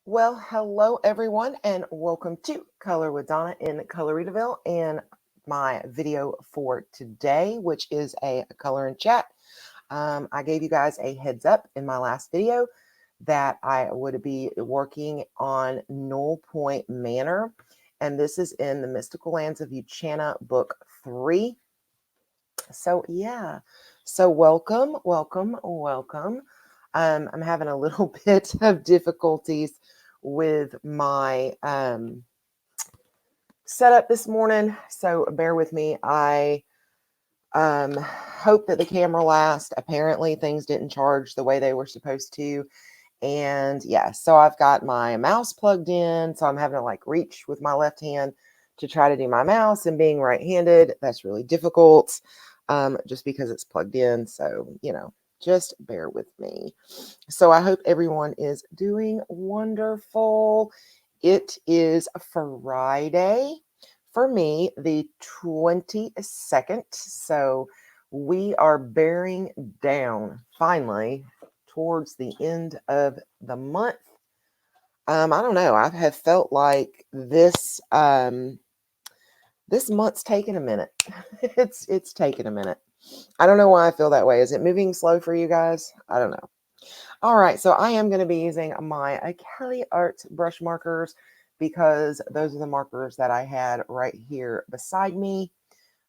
Well, hello everyone, and welcome to Color with Donna in Coloritaville. And my video for today, which is a color and chat. I gave you guys a heads up in my last video that I would be working on Nolpointe Manor, and this is in the Mystical Lands of Uchana, book 3. So yeah, so welcome. I'm having a little bit of difficulties with my setup this morning, so bear with me. I hope that the camera lasts. Apparently things didn't charge the way they were supposed to, and yeah, so I've got my mouse plugged in, so I'm having to like reach with my left hand to try to do my mouse, and being right-handed, that's really difficult, just because it's plugged in. So just bear with me. So I hope everyone is doing wonderful. It is Friday for me, the 22nd. So we are bearing down finally towards the end of the month. I don't know. I have felt like this this month's taken a minute. it's taken a minute. I don't know why I feel that way. Is it moving slow for you guys? I don't know. All right, so I am going to be using my Kelly Art brush markers because those are the markers that I had right here beside me.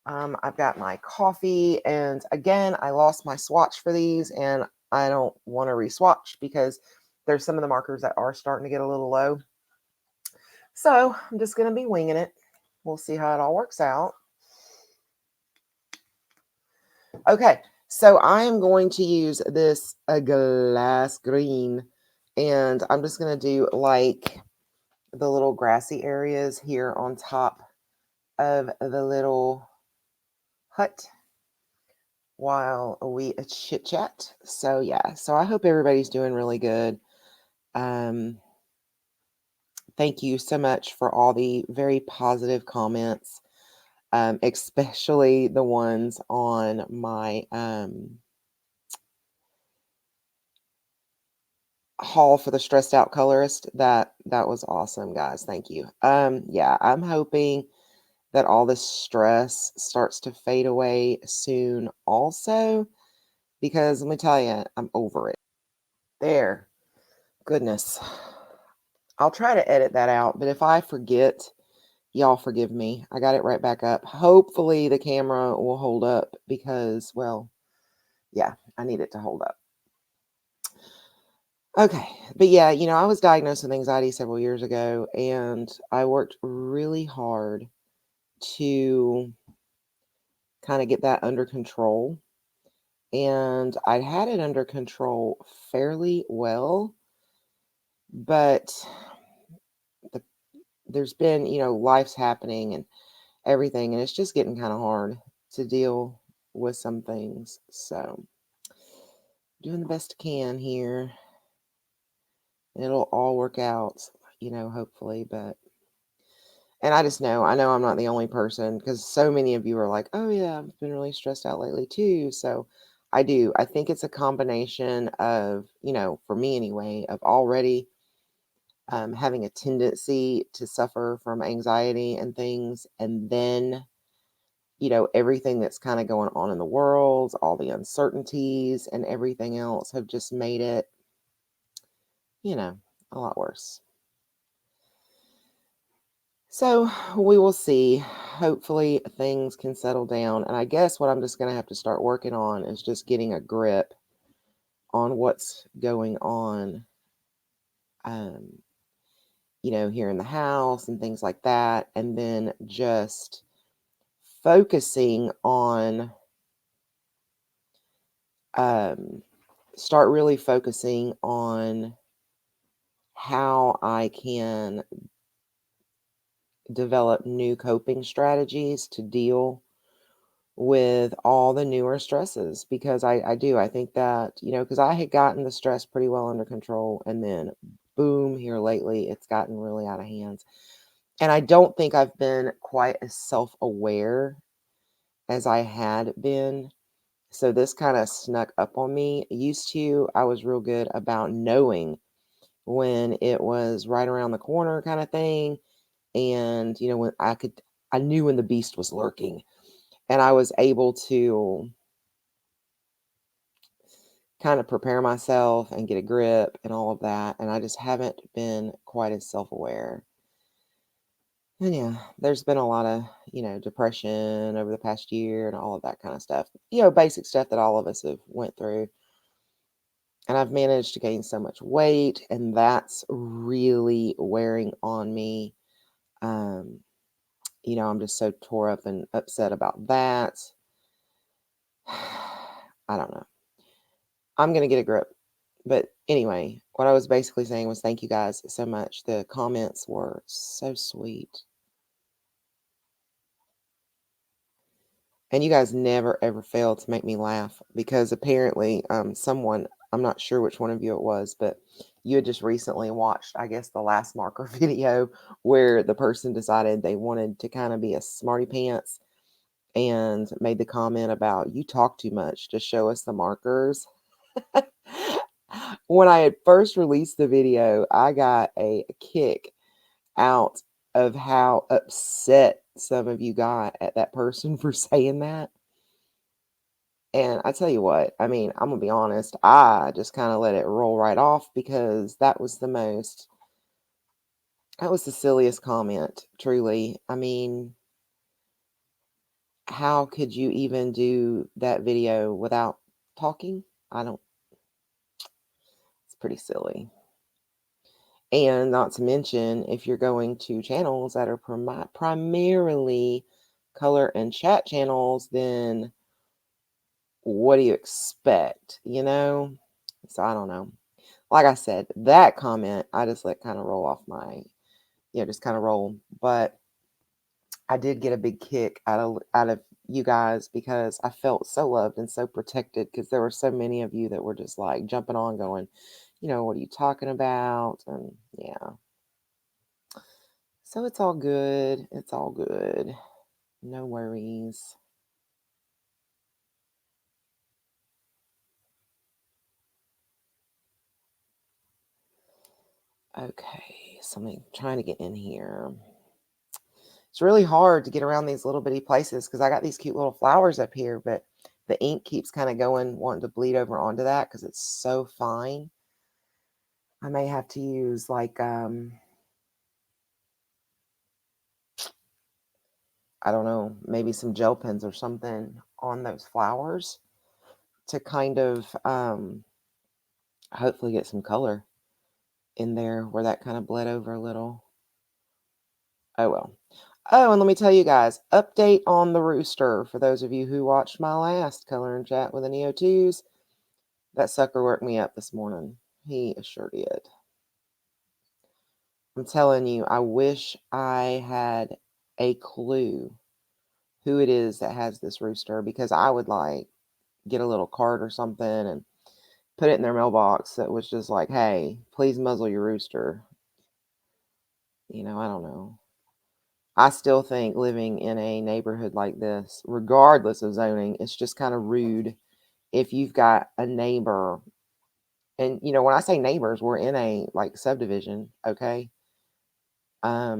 I've got my coffee, and again, I lost my swatch for these, and I don't want to re-swatch because there's some of the markers that are starting to get a little low. So I'm just going to be winging it. We'll see how it all works out. Okay, so I am going to use this glass green, and I'm just going to do like the little grassy areas here on top of the little hut while we chit chat. So yeah, so I hope everybody's doing really good. Thank you so much for all the very positive comments, especially the ones on my haul for the stressed out colorist. That was awesome, guys. Thank you. Yeah, I'm hoping that all this stress starts to fade away soon also, because let me tell you, I'm over it. There. Goodness. I'll try to edit that out, but if I forget, y'all forgive me. I got it right back up. Hopefully the camera will hold up because, well, yeah, I need it to hold up. Okay, but yeah, I was diagnosed with anxiety several years ago, and I worked really hard to kind of get that under control. And I had it under control fairly well, but there's been, life's happening and everything, and it's just getting kind of hard to deal with some things. So doing the best I can here. It'll all work out, hopefully. And I know I'm not the only person, because so many of you are like, oh yeah, I've been really stressed out lately too. So I think it's a combination of, for me anyway, of already having a tendency to suffer from anxiety and things, and then everything that's kind of going on in the world, all the uncertainties and everything else have just made it a lot worse. So we will see. Hopefully things can settle down. And I guess what I'm just going to have to start working on is just getting a grip on what's going on, here in the house and things like that. And then just focusing on, start really focusing on how I can develop new coping strategies to deal with all the newer stresses, because I think that, because I had gotten the stress pretty well under control, and then boom, here lately, it's gotten really out of hands. And I don't think I've been quite as self-aware as I had been. So this kind of snuck up on me. Used to, I was real good about knowing when it was right around the corner kind of thing. And, when I knew when the beast was lurking, and I was able to kind of prepare myself and get a grip and all of that. And I just haven't been quite as self-aware. And yeah, there's been a lot of, depression over the past year and all of that kind of stuff. Basic stuff that all of us have went through. And I've managed to gain so much weight, and that's really wearing on me. I'm just so tore up and upset about that. I don't know. I'm going to get a grip. But anyway, what I was basically saying was thank you guys so much. The comments were so sweet. And you guys never, ever fail to make me laugh, because apparently someone, I'm not sure which one of you it was, but you had just recently watched, I guess, the last marker video where the person decided they wanted to kind of be a smarty pants and made the comment about, you talk too much to show us the markers. When I had first released the video, I got a kick out of how upset some of you got at that person for saying that. And I tell you what, I mean, I'm going to be honest, I just kind of let it roll right off, because that was the silliest comment, truly. I mean, how could you even do that video without talking? It's pretty silly. And not to mention, if you're going to channels that are primarily color and chat channels, then what do you expect, So I don't know. Like I said, that comment, I just let kind of roll off my, just kind of roll. But I did get a big kick out of you guys, because I felt so loved and so protected, because there were so many of you that were just like jumping on, going, what are you talking about? And yeah. So it's all good. It's all good. No worries. Okay, so I'm trying to get in here. It's really hard to get around these little bitty places, because I got these cute little flowers up here, but the ink keeps kind of wanting to bleed over onto that, because it's so fine. I may have to use like, I don't know, maybe some gel pens or something on those flowers to kind of hopefully get some color in there where that kind of bled over a little. Oh well. Oh, and let me tell you guys, update on the Rooster. For those of you who watched my last Color and Chat with the Neo2s, that sucker worked me up this morning. He sure did. I'm telling you, I wish I had a clue who it is that has this Rooster, because I would like get a little card or something and put it in their mailbox that was just like, hey, please muzzle your rooster. I don't know. I still think living in a neighborhood like this, regardless of zoning, it's just kind of rude if you've got a neighbor. And when I say neighbors, we're in a like subdivision, okay? I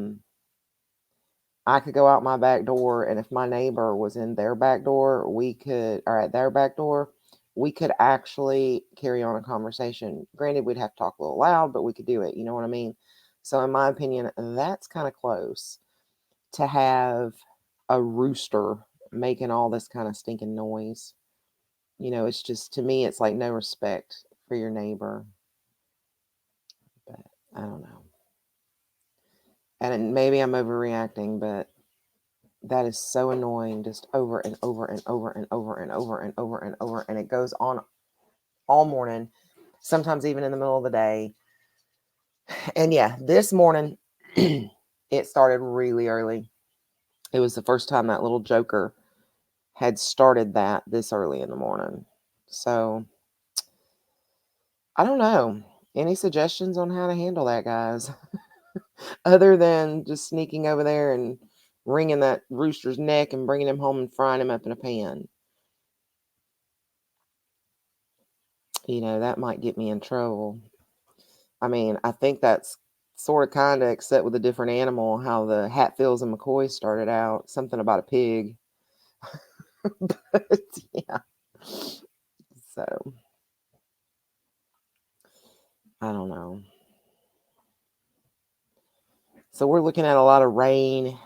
could go out my back door, and if my neighbor was in their back door, or at their back door, we could actually carry on a conversation. Granted, we'd have to talk a little loud, but we could do it. You know what I mean? So in my opinion, that's kind of close to have a rooster making all this kind of stinking noise. It's just, to me, it's like no respect for your neighbor. But I don't know. And maybe I'm overreacting, but that is so annoying, just over and over and over and over and over and over and over. And it goes on all morning, sometimes even in the middle of the day. And yeah, this morning, it started really early. It was the first time that little joker had started that this early in the morning. So I don't know. Any suggestions on how to handle that, guys? Other than just sneaking over there and wringing that rooster's neck and bringing him home and frying him up in a pan. That might get me in trouble. I mean, I think that's sort of kind of, except with a different animal, how the Hatfields and McCoys started out. Something about a pig. But yeah. So, I don't know. So we're looking at a lot of rain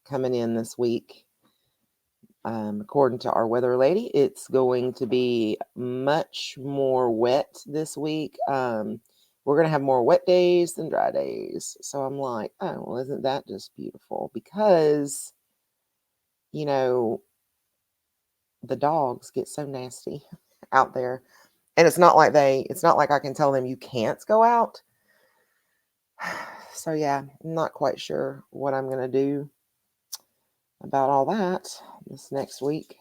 coming in this week. According to our weather lady, it's going to be much more wet this week. We're going to have more wet days than dry days. So I'm like, oh, well, isn't that just beautiful? Because, you know, the dogs get so nasty out there. And it's not like I can tell them you can't go out. So yeah, I'm not quite sure what I'm going to do about all that this next week.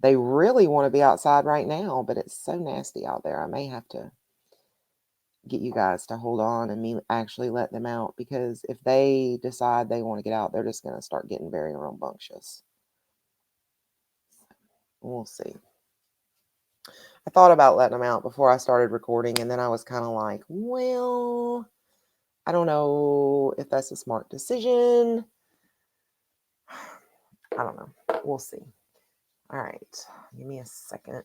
They really want to be outside right now, but it's so nasty out there. I may have to get you guys to hold on and me actually let them out, because if they decide they want to get out, they're just going to start getting very rambunctious. We'll see. I thought about letting them out before I started recording, and then I was kind of like, well, I don't know if that's a smart decision. I don't know. We'll see. All right. Give me a second.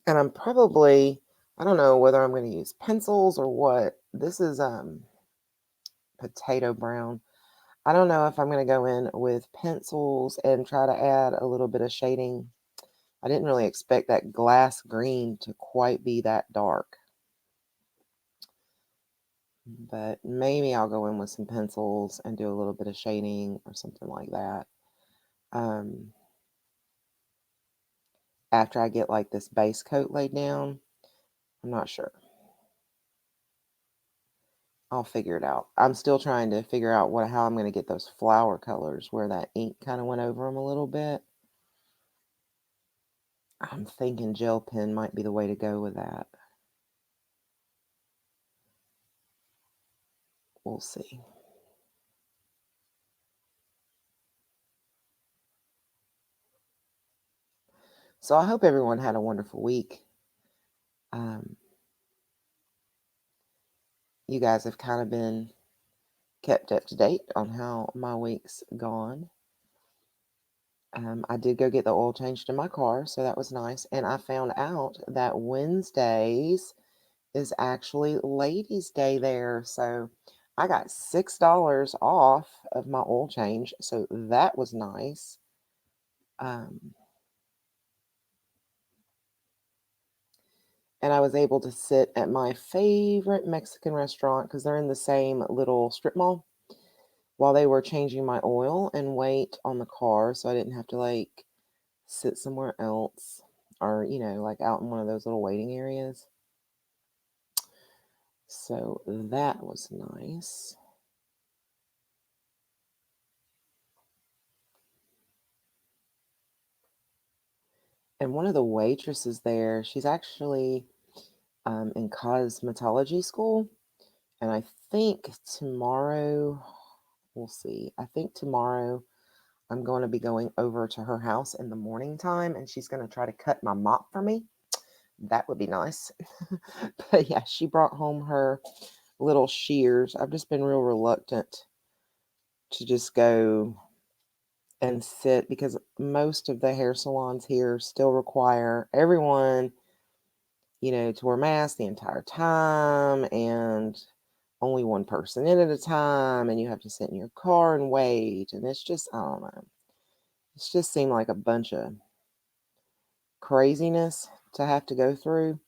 And I'm probably, I don't know whether I'm going to use pencils or what. This is potato brown. I don't know if I'm going to go in with pencils and try to add a little bit of shading. I didn't really expect that glass green to quite be that dark. But maybe I'll go in with some pencils and do a little bit of shading or something like that. After I get like this base coat laid down, I'm not sure. I'll figure it out. I'm still trying to figure out how I'm going to get those flower colors where that ink kind of went over them a little bit. I'm thinking gel pen might be the way to go with that. We'll see. So I hope everyone had a wonderful week. You guys have kind of been kept up to date on how my week's gone. I did go get the oil changed in my car, so that was nice. And I found out that Wednesdays is actually Ladies' Day there. So I got $6 off of my oil change. So that was nice. And I was able to sit at my favorite Mexican restaurant, because they're in the same little strip mall, while they were changing my oil and wait on the car, so I didn't have to like sit somewhere else or, like out in one of those little waiting areas. So that was nice. And one of the waitresses there, she's actually in cosmetology school. And I think tomorrow, we'll see. I think tomorrow I'm going to be going over to her house in the morning time, and she's going to try to cut my mop for me. That would be nice. But yeah, she brought home her little shears. I've just been real reluctant to just go and sit, because most of the hair salons here still require everyone, to wear masks the entire time, and only one person in at a time, and you have to sit in your car and wait. And it's just, I don't know. It's just seemed like a bunch of craziness to have to go through.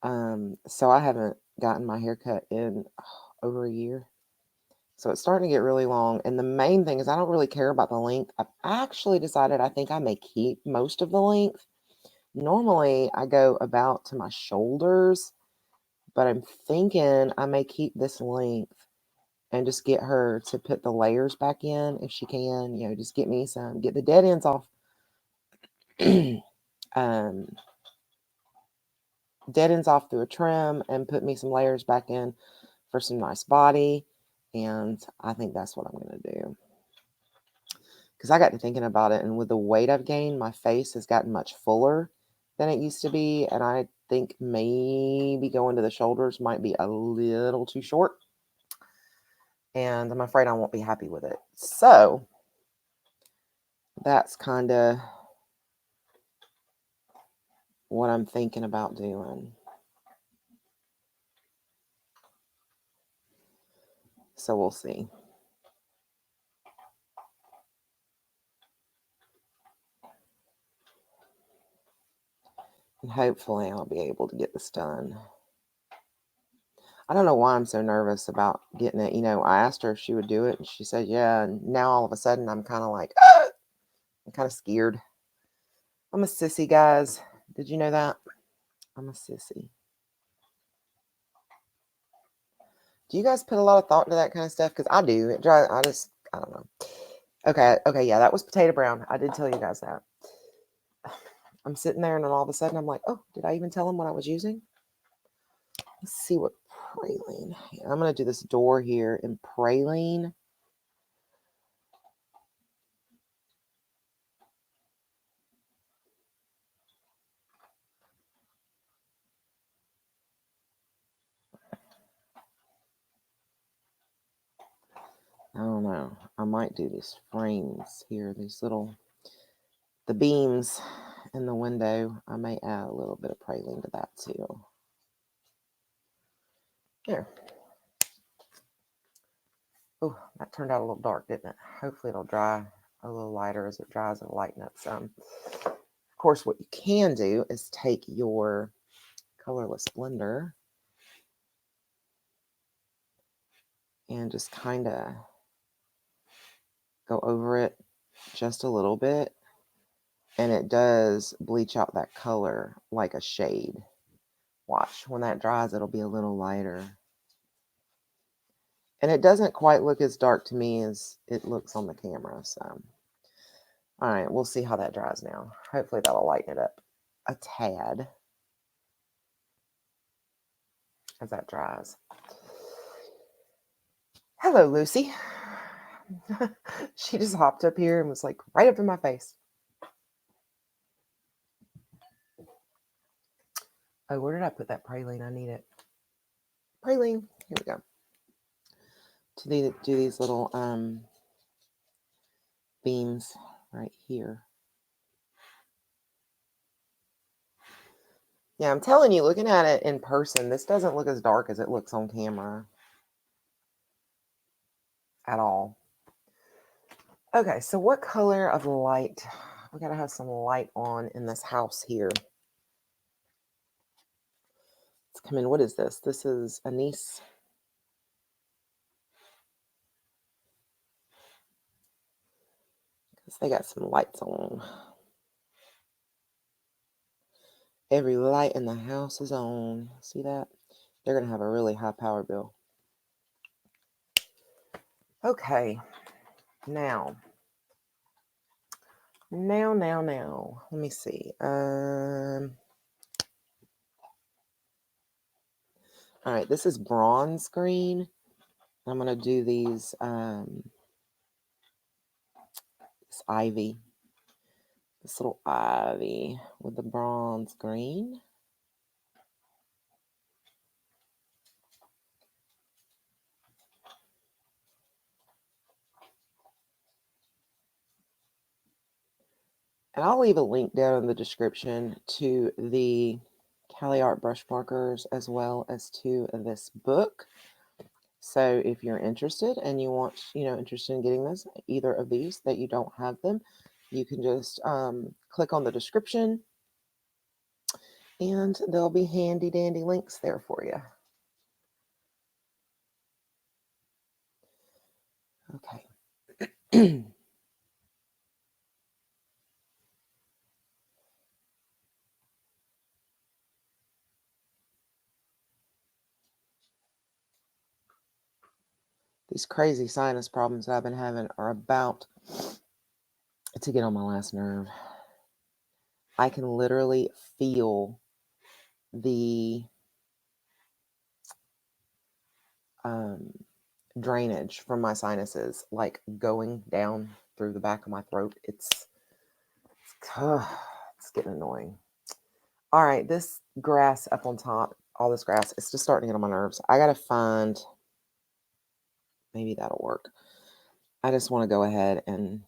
So I haven't gotten my hair cut in over a year. So it's starting to get really long. And the main thing is I don't really care about the length. I've actually decided I think I may keep most of the length. Normally I go about to my shoulders, but I'm thinking I may keep this length and just get her to put the layers back in if she can. Just get the dead ends off. Dead ends off through a trim and put me some layers back in for some nice body. And I think that's what I'm going to do. because I got to thinking about it, and with the weight I've gained, my face has gotten much fuller than it used to be, and I think maybe going to the shoulders might be a little too short, and I'm afraid I won't be happy with it. So that's kind of what I'm thinking about doing. So we'll see. And hopefully I'll be able to get this done. I don't know why I'm so nervous about getting it. I asked her if she would do it, and she said, yeah. And now all of a sudden I'm kind of like, I'm kind of scared. I'm a sissy, guys. Did you know that? I'm a sissy. Do you guys put a lot of thought into that kind of stuff? Because I do. It drives. I don't know. Okay, yeah, that was potato brown. I did tell you guys that. I'm sitting there, and then all of a sudden I'm like, oh, did I even tell them what I was using? Let's see what praline. I'm going to do this door here in praline. I don't know. I might do these frames here, the beams in the window. I may add a little bit of praline to that too. There. Oh, that turned out a little dark, didn't it? Hopefully it'll dry a little lighter. As it dries, it'll lighten up some. Of course, what you can do is take your colorless blender and just kind of go over it just a little bit, and it does bleach out that color like a shade. Watch, when that dries, it'll be a little lighter. And it doesn't quite look as dark to me as it looks on the camera. So, all right, we'll see how that dries now. Hopefully that'll lighten it up a tad as that dries. Hello, Lucy. She just hopped up here and was like right up in my face. Oh, where did I put that praline? I need it. Praline. Here we go. To do these little beams right here. Yeah, I'm telling you, looking at it in person, this doesn't look as dark as it looks on camera at all. Okay, so what color of light? We got to have some light on in this house here. Let's come in. What is this? This is anise. Because they got some lights on. Every light in the house is on. See that? They're going to have a really high power bill. Okay. Now. Let me see. All right, this is bronze green. I'm going to do these, this ivy. This little ivy with the bronze green. And I'll leave a link down in the description to the Cali Art brush markers as well as to this book. So if you're interested and you want, interested in getting this, either of these, that you don't have them, you can just click on the description and there'll be handy dandy links there for you. Okay. These crazy sinus problems that I've been having are about to get on my last nerve. I can literally feel the drainage from my sinuses like going down through the back of my throat. It's getting annoying. All right, this grass up on top, all this grass, it's just starting to get on my nerves. I got to find, maybe that'll work. I just want to go ahead and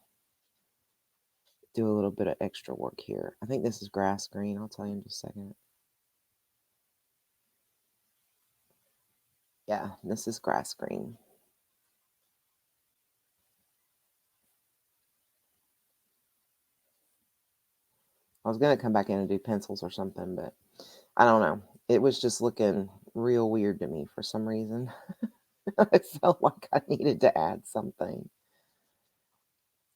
do a little bit of extra work here. I think this is grass green. I'll tell you in just a second. Yeah, this is grass green. I was going to come back in and do pencils or something, but I don't know. It was just looking real weird to me for some reason. I felt like I needed to add something.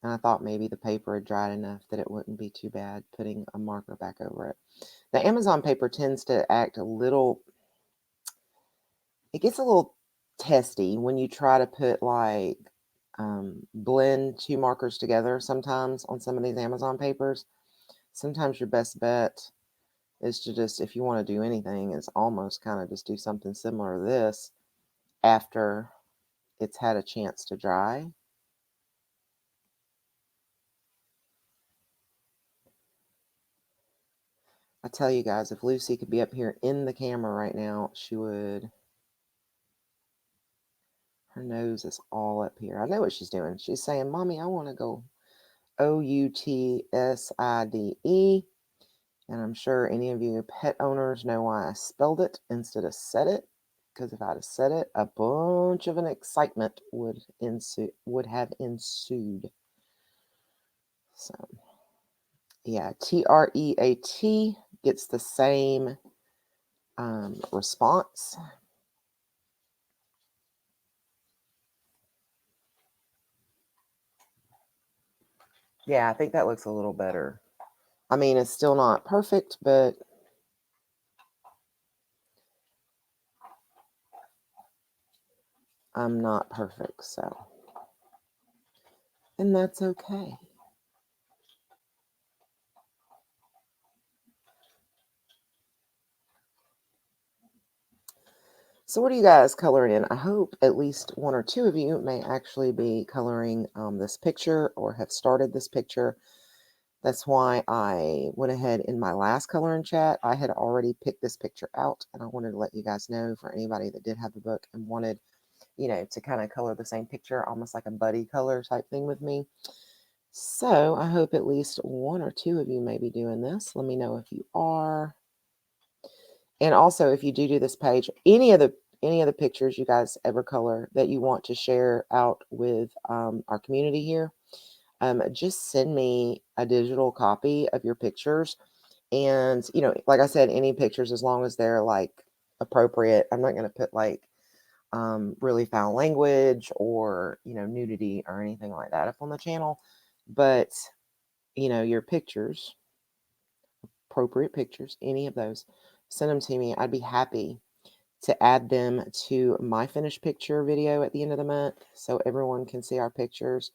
And I thought maybe the paper had dried enough that it wouldn't be too bad putting a marker back over it. The Amazon paper tends to act a little, it gets a little testy when you try to put like blend two markers together sometimes on some of these Amazon papers. Sometimes your best bet is to just, if you want to do anything, is almost kind of just do something similar to this after it's had a chance to dry. I tell you guys, if Lucy could be up here in the camera right now, she would. Her nose is all up here. I know what she's doing. She's saying, Mommy, I want to go Outside. And I'm sure any of you pet owners know why I spelled it instead of said it. Because if I'd have said it, a bunch of an excitement would have ensued. So, yeah, TREAT gets the same response. Yeah, I think that looks a little better. I mean, it's still not perfect, but I'm not perfect, so. And that's okay. So what are you guys coloring in? I hope at least one or two of you may actually be coloring this picture or have started this picture. That's why I went ahead in my last coloring chat. I had already picked this picture out, and I wanted to let you guys know, for anybody that did have the book and wanted, you know, to kind of color the same picture, almost like a buddy color type thing with me. So I hope at least one or two of you may be doing this. Let me know if you are. And also, if you do this page, any of the pictures you guys ever color that you want to share out with our community here, just send me a digital copy of your pictures. And, you know, like I said, any pictures, as long as they're like appropriate. I'm not going to put like really foul language or, you know, nudity or anything like that up on the channel. But, you know, your pictures, appropriate pictures, any of those, send them to me. I'd be happy to add them to my finished picture video at the end of the month so everyone can see our pictures.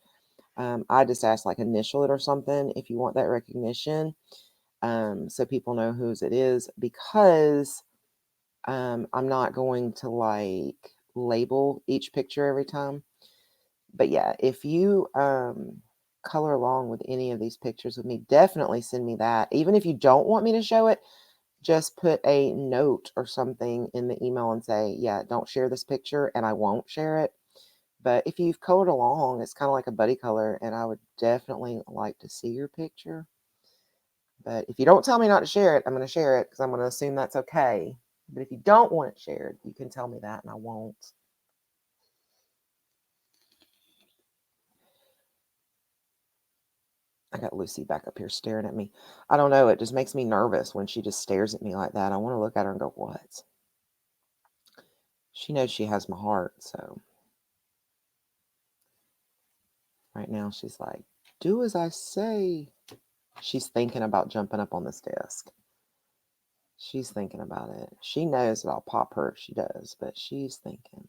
I just ask like initial it or something if you want that recognition, so people know whose it is, because I'm not going to like label each picture every time. But yeah, if you color along with any of these pictures with me, definitely send me that. Even if you don't want me to show it, just put a note or something in the email and say, yeah, don't share this picture, and I won't share it. But if you've colored along, it's kind of like a buddy color, and I would definitely like to see your picture. But if you don't tell me not to share it, I'm going to share it because I'm going to assume that's okay. But if you don't want it shared, you can tell me that and I won't. I got Lucy back up here staring at me. I don't know. It just makes me nervous when she just stares at me like that. I want to look at her and go, what? She knows she has my heart, so. Right now she's like, do as I say. She's thinking about jumping up on this desk. She's thinking about it. She knows that I'll pop her if she does, but she's thinking.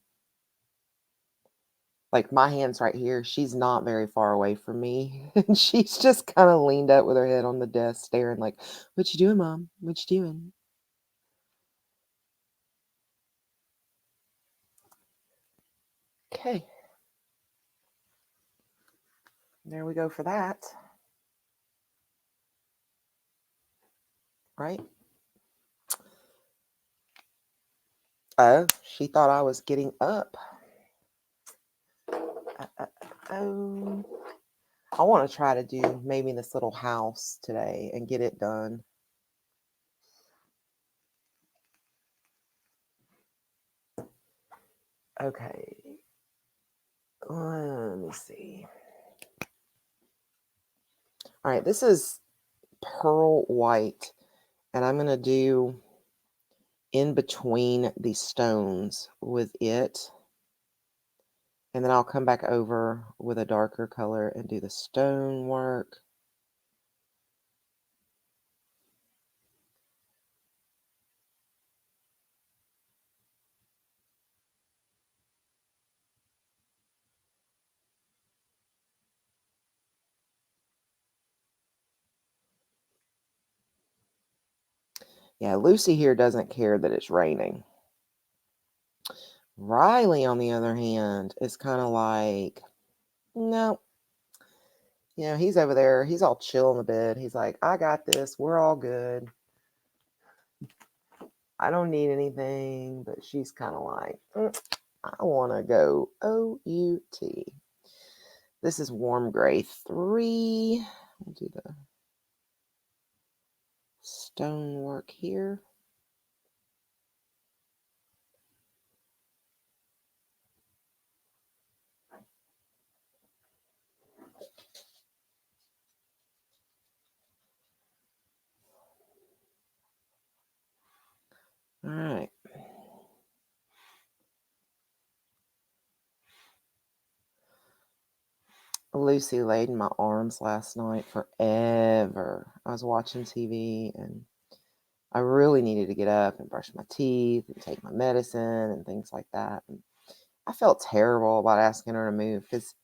Like my hand's right here. She's not very far away from me. And she's just kind of leaned up with her head on the desk, staring like, what you doing, Mom? What you doing? Okay. there we go for that. Right? Oh, she thought I was getting up. Oh, I want to try to do maybe this little house today and get it done. Okay. Let me see. All right, this is pearl white, and I'm going to do in between these stones with it. And then I'll come back over with a darker color and do the stone work. Yeah, Lucy here doesn't care that it's raining. Riley, on the other hand, is kind of like, no. You know, he's over there. He's all chill in the bed. He's like, I got this. We're all good. I don't need anything. But she's kind of like, I want to go OUT. This is warm gray 3. We'll do the stonework here. All right. Lucy laid in my arms last night forever. I was watching TV and I really needed to get up and brush my teeth and take my medicine and things like that. And I felt terrible about asking her to move because,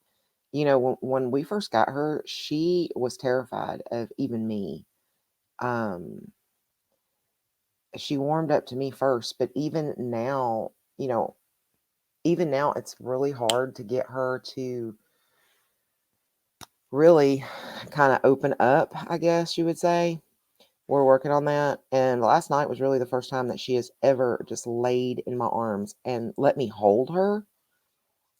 you know, when we first got her, she was terrified of even me. She warmed up to me first, but even now, you know, even now it's really hard to get her to really kind of open up, I guess you would say. We're working on that. And last night was really the first time that she has ever just laid in my arms and let me hold her.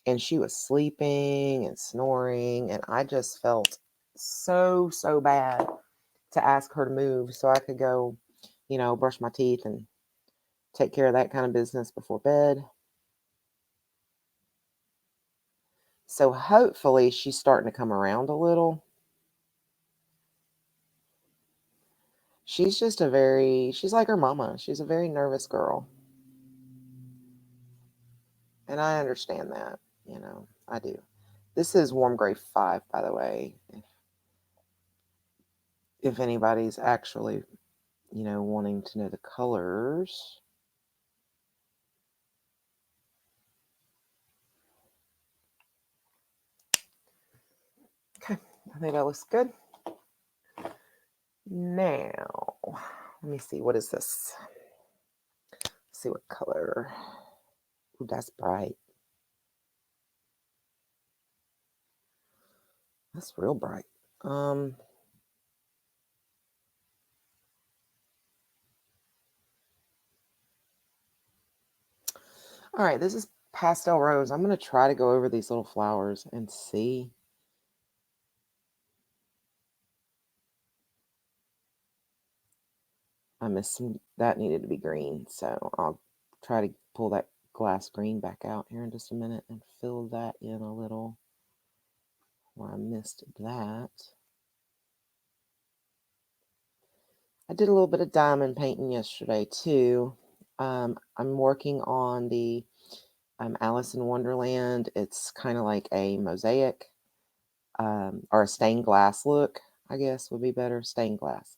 And she was sleeping and snoring. And I just felt so, so bad to ask her to move so I could go, you know, brush my teeth and take care of that kind of business before bed. So hopefully she's starting to come around a little. She's just she's like her mama. She's a very nervous girl. And I understand that, you know, I do. This is warm gray 5, by the way. If anybody's actually, you know, wanting to know the colors. Okay, I think that looks good. Now, let me see. What is this? Let's see what color. Ooh, that's bright. That's real bright. All right, this is pastel rose. I'm going to try to go over these little flowers and see. I missed some, that needed to be green. So I'll try to pull that glass green back out here in just a minute and fill that in a little where I missed that. I did a little bit of diamond painting yesterday too. I'm working on the Alice in Wonderland. It's kind of like a mosaic or a stained glass look, I guess would be better, stained glass.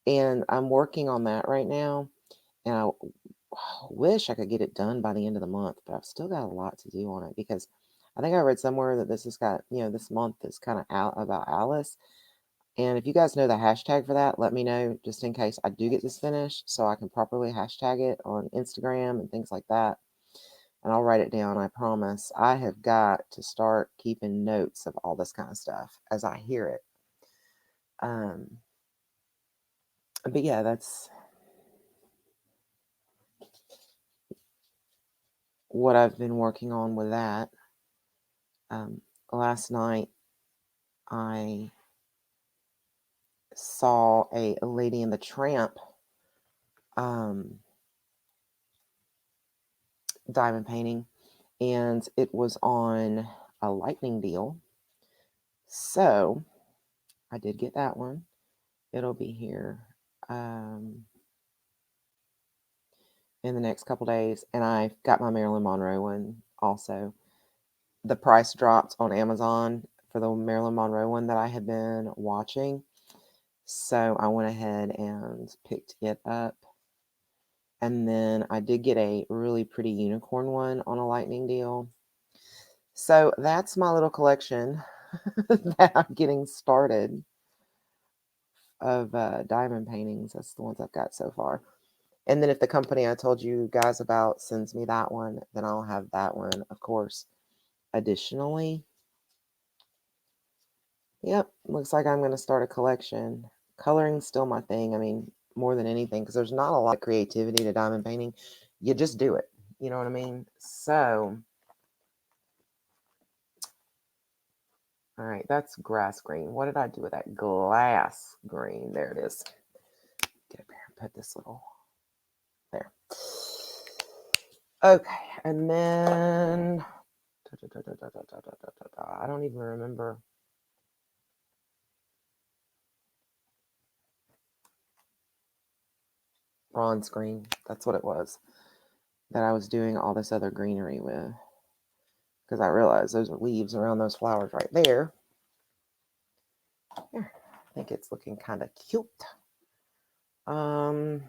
And I'm working on that right now. And I wish I could get it done by the end of the month, but I've still got a lot to do on it because I think I read somewhere that this has got, you know, this month is kind of out about Alice. And if you guys know the hashtag for that, let me know just in case I do get this finished so I can properly hashtag it on Instagram and things like that. and I'll write it down, I promise. I have got to start keeping notes of all this kind of stuff as I hear it. But yeah, that's what I've been working on with that. Last night, I saw a Lady and the Tramp diamond painting, and it was on a lightning deal. So I did get that one. It'll be here in the next couple days, and I got my Marilyn Monroe one also. The price dropped on Amazon for the Marilyn Monroe one that I had been watching, so I went ahead and picked it up. And then I did get a really pretty unicorn one on a lightning deal. So that's my little collection that I'm getting started of diamond paintings. That's the ones I've got so far. And then if the company I told you guys about sends me that one, then I'll have that one, of course. Additionally, yep, looks like I'm going to start a collection. Coloring's still my thing. I mean, more than anything, because there's not a lot of creativity to diamond painting. You just do it. You know what I mean? So, all right, that's grass green. What did I do with that glass green? There it is. Get up here and put this little there. Okay, and then I don't even remember. Bronze green. That's what it was that I was doing all this other greenery with. Because I realized those are leaves around those flowers right there. Here, I think it's looking kind of cute. Let's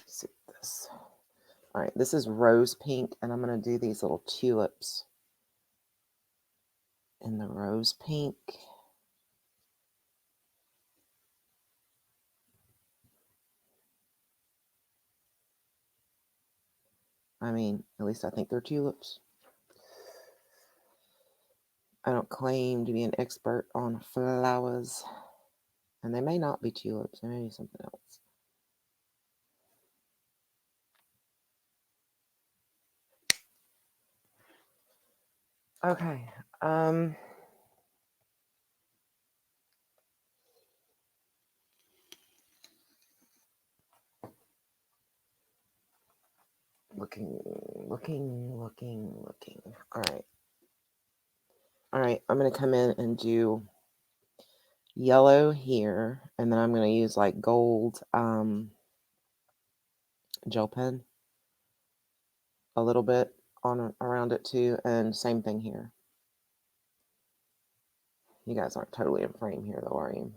see this. All right, this is rose pink, and I'm going to do these little tulips in the rose pink. I mean, at least I think they're tulips. I don't claim to be an expert on flowers, and they may not be tulips. They may be something else. Okay. Looking. All right. All right, I'm going to come in and do yellow here, and then I'm going to use like gold gel pen a little bit on around it too, and same thing here. You guys aren't totally in frame here though, are you?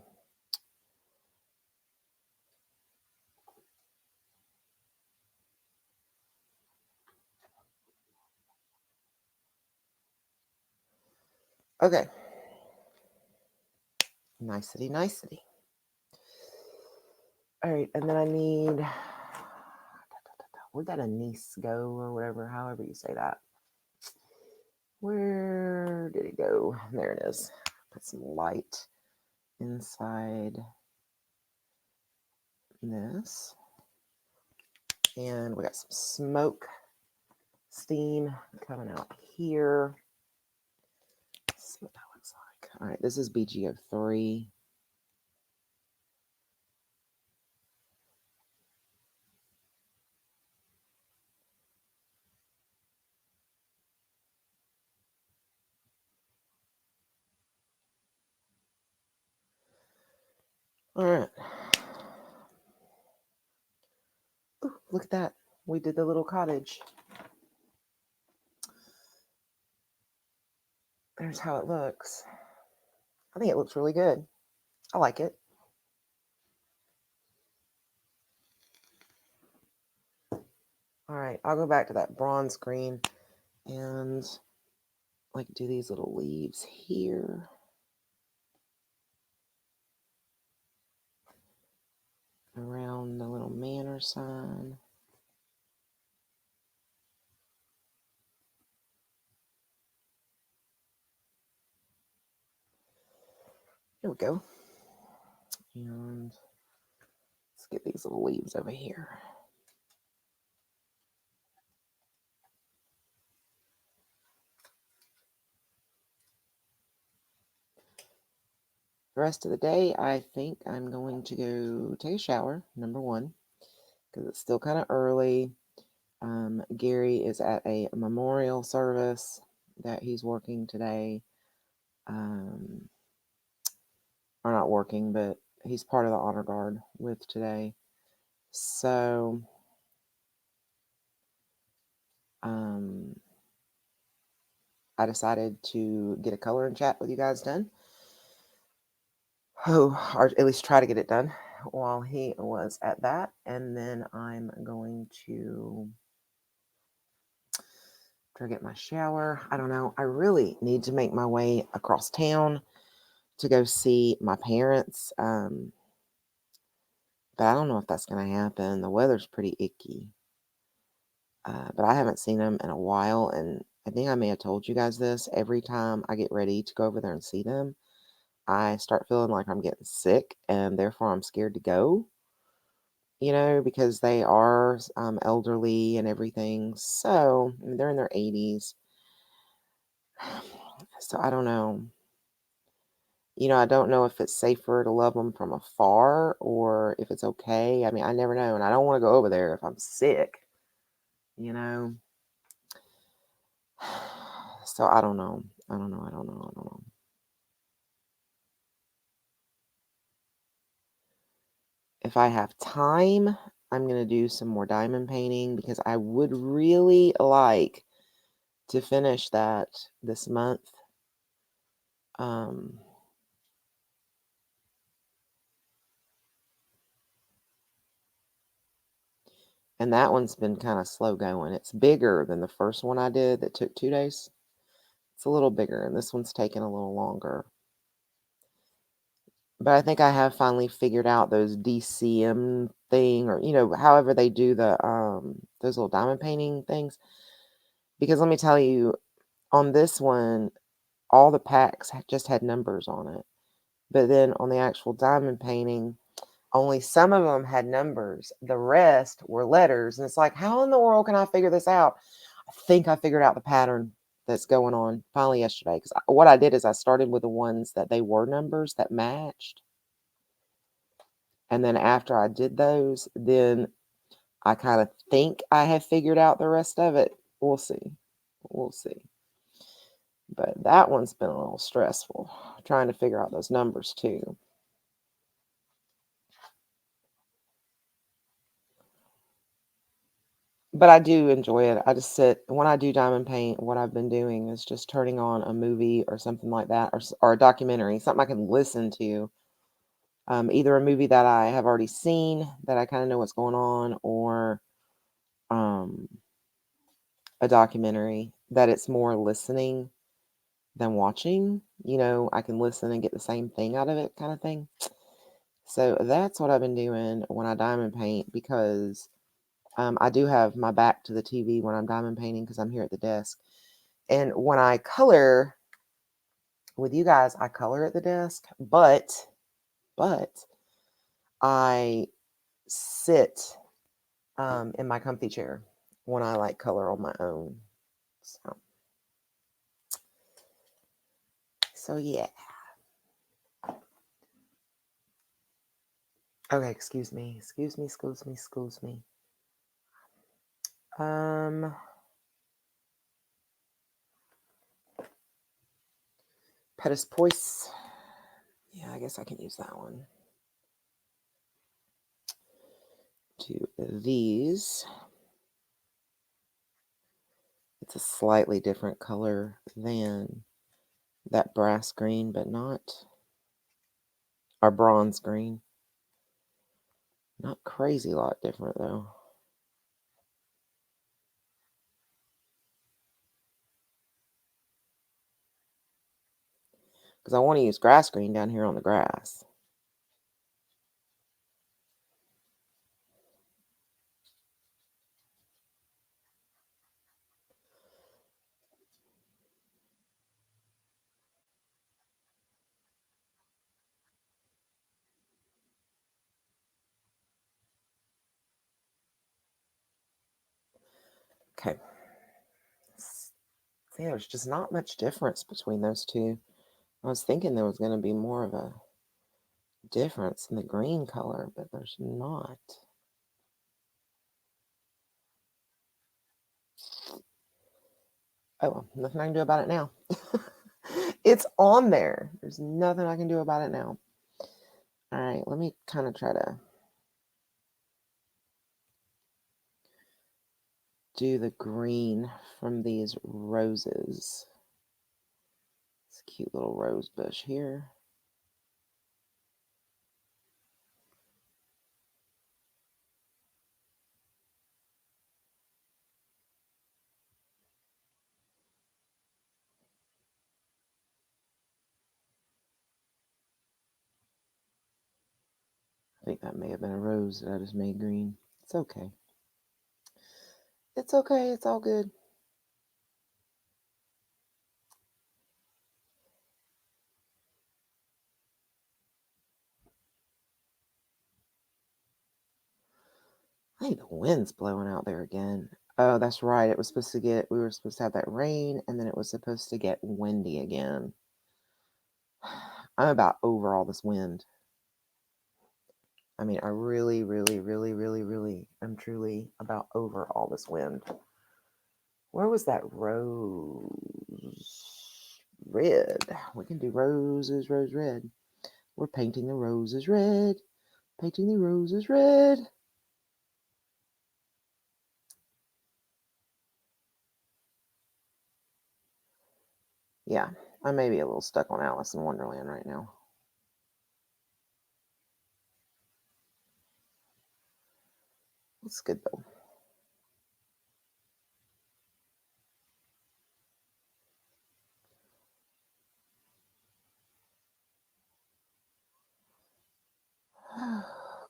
Okay. Nicety. All right, and then I need, where'd that anise go, or whatever, however you say that. Where did it go? There it is. Put some light inside this. And we got some smoke, steam coming out here. Let's see what that looks like. All right, this is BGO3. All right. Ooh, look at that. We did the little cottage. There's how it looks. I think it looks really good. I like it. All right, I'll go back to that bronze green and like do these little leaves here. around the little Manor sign. There we go. And let's get these little leaves over here. The rest of the day, I think I'm going to go take a shower, number one, because it's still kind of early. Gary is at a memorial service that he's working today. Or not working, but he's part of the honor guard with today. So, I decided to get a color and chat with you guys done. Oh, or at least try to get it done while he was at that. And then I'm going to try to get my shower. I don't know. I really need to make my way across town to go see my parents. But I don't know if that's going to happen. The weather's pretty icky. But I haven't seen them in a while, and I think I may have told you guys this. Every time I get ready to go over there and see them, I start feeling like I'm getting sick, and therefore I'm scared to go, because they are elderly and everything. So, I mean, they're in their 80s. So, I don't know. I don't know if it's safer to love them from afar or if it's okay. I mean, I never know, and I don't want to go over there if I'm sick, you know. So I don't know. I don't know. If I have time, I'm going to do some more diamond painting because I would really like to finish that this month. And that one's been kind of slow going. It's bigger than the first one I did that took 2 days. It's a little bigger, and this one's taking a little longer. But I think I have finally figured out those DCM thing, or however they do the those little diamond painting things. Because let me tell you, on this one, all the packs just had numbers on it. But then on the actual diamond painting, only some of them had numbers. The rest were letters. And it's like, how in the world can I figure this out? I think I figured out the pattern that's going on finally yesterday. Because what I did is I started with the ones that they were numbers that matched. And then after I did those, then I kind of think I have figured out the rest of it. We'll see. We'll see. But that one's been a little stressful, trying to figure out those numbers too. But I do enjoy it. I just sit when I do diamond paint. What I've been doing is just turning on a movie or something like that, or a documentary, something I can listen to. Either a movie that I have already seen that I kind of know what's going on, or a documentary that it's more listening than watching. I can listen and get the same thing out of it, kind of thing. So that's what I've been doing when I diamond paint because I do have my back to the TV when I'm diamond painting because I'm here at the desk. And when I color with you guys, I color at the desk, but I sit in my comfy chair when I like color on my own. So yeah. Okay, excuse me. Pettis Poise. Yeah, I guess I can use that one. To these. It's a slightly different color than that brass green, but not our bronze green. Not crazy lot different though. Because I want to use grass green down here on the grass. Okay. See, there's just not much difference between those two. I was thinking there was going to be more of a difference in the green color, but there's not. Oh, well, nothing I can do about it now. It's on there. There's nothing I can do about it now. All right, let me kind of try to do the green from these roses. This cute little rose bush here. I think that may have been a rose that I just made green. It's okay. It's okay. It's all good. Hey, the wind's blowing out there again. Oh, that's right. It was supposed to get, we were supposed to have that rain, and then it was supposed to get windy again. I'm about over all this wind. I mean, I really, really, really, really, really am truly about over all this wind. Where was that rose red? We can do roses, rose red. We're painting the roses red. Painting the roses red. Yeah, I may be a little stuck on Alice in Wonderland right now. It's good though.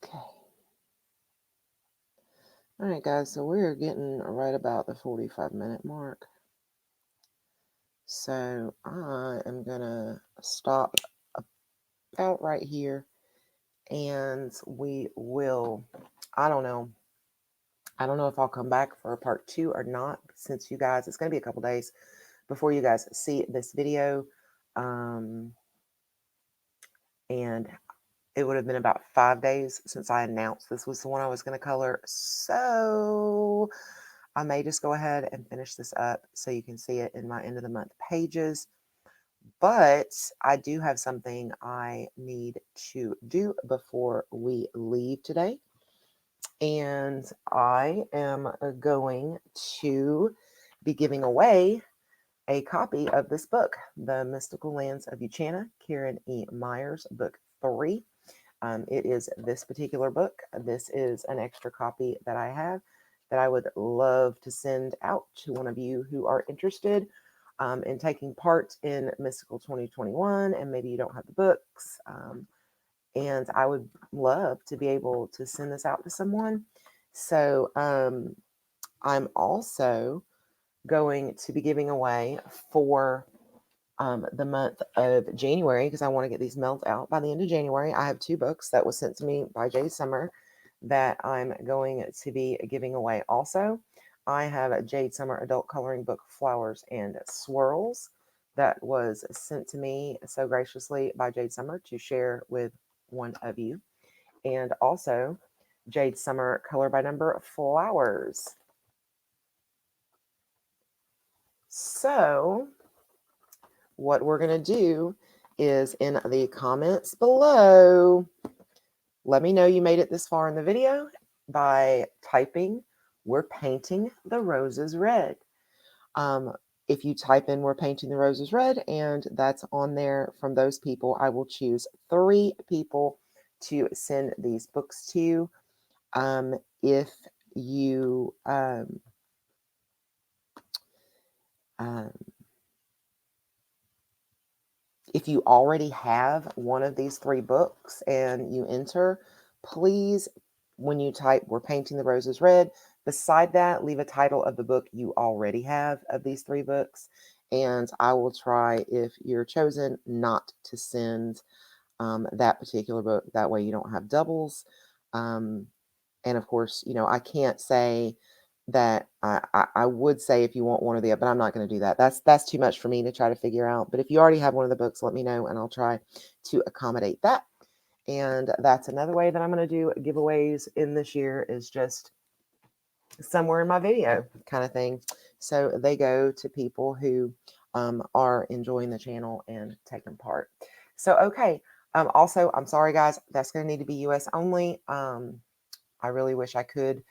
Okay. All right, guys, so we're getting right about the 45-minute mark. So I am going to stop about right here, and we will, I don't know if I'll come back for a part 2 or not, since you guys, it's going to be a couple days before you guys see this video. And it would have been about 5 days since I announced this was the one I was going to color. So I may just go ahead and finish this up so you can see it in my end of the month pages. But I do have something I need to do before we leave today. And I am going to be giving away a copy of this book, The Mystical Lands of Uchana, Karen E. Myers, book 3. It is this particular book. This is an extra copy that I have that I would love to send out to one of you who are interested in taking part in Mystical 2021, and maybe you don't have the books. And I would love to be able to send this out to someone. So I'm also going to be giving away for the month of January, because I want to get these mailed out by the end of January. I have 2 books that was sent to me by Jade Summer that I'm going to be giving away also. I have a Jade Summer adult coloring book, Flowers and Swirls, that was sent to me so graciously by Jade Summer to share with one of you. And also Jade Summer color by number Flowers. So what we're going to do is in the comments below, let me know you made it this far in the video by typing, "We're painting the roses red." If you type in "We're painting the roses red" and that's on there from those people, I will choose 3 people to send these books to. If you if you already have one of these 3 books and you enter, please, when you type "We're painting the roses red," beside that, leave a title of the book you already have of these 3 books. And I will try, if you're chosen, not to send that particular book. That way you don't have doubles. And of course, I can't say that I would say if you want one or the other, but I'm not going to do that. That's too much for me to try to figure out. But if you already have one of the books, let me know and I'll try to accommodate that. And that's another way that I'm going to do giveaways in this year, is just somewhere in my video kind of thing. So they go to people who are enjoying the channel and taking part. So, okay. Also, I'm sorry, guys, that's going to need to be US only. I really wish I could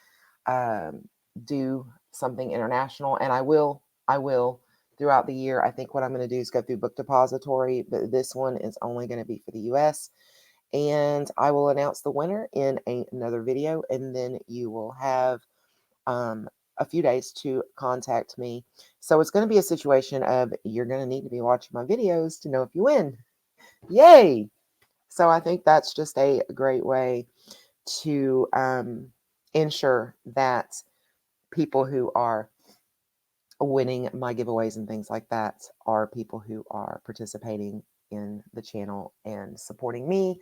do something international, and I will throughout the year. I think what I'm going to do is go through Book Depository, but this one is only going to be for the US, and I will announce the winner in another video, and then you will have a few days to contact me. So it's going to be a situation of you're going to need to be watching my videos to know if you win. Yay! So I think that's just a great way to ensure that people who are winning my giveaways and things like that are people who are participating in the channel and supporting me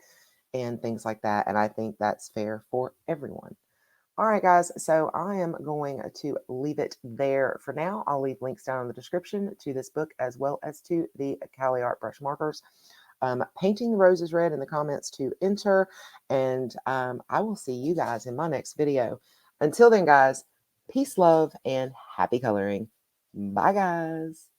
and things like that. And I think that's fair for everyone. All right, guys, so I am going to leave it there for now. I'll leave links down in the description to this book as well as to the Cali Art brush markers. Painting the Roses Red in the comments to enter, and I will see you guys in my next video. Until then, guys, peace, love, and happy coloring. Bye, guys.